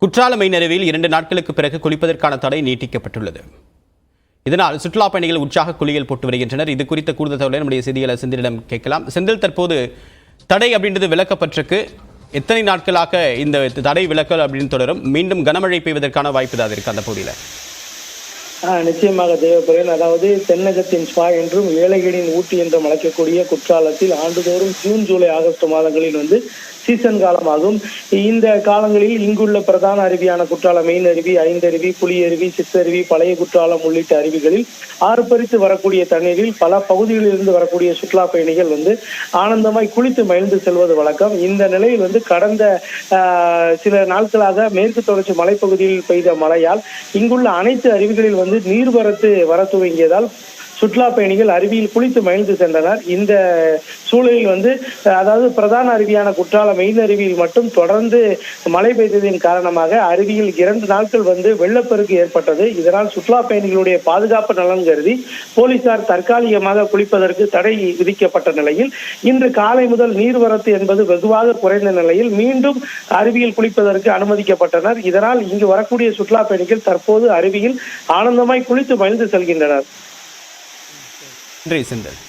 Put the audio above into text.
குற்றால main அருவியில் 2 நாட்களுக்கு பிறகு குளிப்பதற்கான தடை நீட்டிக்கப்பட்டுள்ளது. இதனால் சுற்றுலா பயணிகள் உற்சாக குளியல் போட்டு வருகின்றனர். இது குறித்த கூடுதல் தகவலை நம்முடைய செய்தியாளர் செந்திலிடம் கேட்கலாம். செந்தில், தற்போது தடை அப்படின்றது விலக்கப்பட்டிருக்கு. எத்தனை நாட்களாக இந்த தடை விலக்கல் அப்படின்னு தொடரும்? மீண்டும் கனமழை பெய்வதற்கான வாய்ப்பு தான் இருக்கு அந்த பகுதியில்? நிச்சயமாக தேவபிரன். அதாவது தென்னகத்தின் ஸ்பா என்றும் ஏழைகளின் ஊட்டி என்றும் அழைக்கக்கூடிய குற்றாலத்தில் ஆண்டுதோறும் ஜூன், ஜூலை, ஆகஸ்ட் மாதங்களில் சீசன் காலமாகும். இந்த காலங்களில் இங்குள்ள பிரதான அருவியான குற்றாலம் மெயின் அருவி, ஐந்தருவி, புலியருவி, சித்தருவி, பழைய குற்றாலம் உள்ளிட்ட அருவிகளில் ஆர்ப்பரித்து வரக்கூடிய தண்ணீரில் பல பகுதிகளில் இருந்து வரக்கூடிய சுற்றுலா பயணிகள் ஆனந்தமாய் குளித்து மகிழ்ந்து செல்வது வழக்கம். இந்த நிலையில் கடந்த சில நாட்களாக மேற்கு தொடர்ச்சி மலைப்பகுதியில் பெய்த மழையால் இங்குள்ள அனைத்து அருவிகளில் நீர்வரத்து வர துவங்கியதால் சுற்றுலா பயணிகள் அருவியில் குளித்து மகிழ்ந்து சென்றனர். இந்த சூழலில் அதாவது பிரதான அருவியான குற்றாலம் மெயின் அருவியில் மட்டும் தொடர்ந்து மழை பெய்ததின் காரணமாக அருவியில் 2 நாட்கள் வெள்ளப்பெருக்கு ஏற்பட்டது. இதனால் சுற்றுலா பயணிகளுடைய பாதுகாப்பு நலன் கருதி போலீசார் தற்காலிகமாக குளிப்பதற்கு தடை விதிக்கப்பட்ட நிலையில் இன்று காலை முதல் நீர்வரத்து என்பது வெகுவாக குறைந்த நிலையில் மீண்டும் அருவியில் குளிப்பதற்கு அனுமதிக்கப்பட்டனர். இதனால் இங்கு வரக்கூடிய சுற்றுலா பயணிகள் தற்போது அருவியில் ஆனந்தமாய் குளித்து மகிழ்ந்து செல்கின்றனர். நன்றி செந்தில்.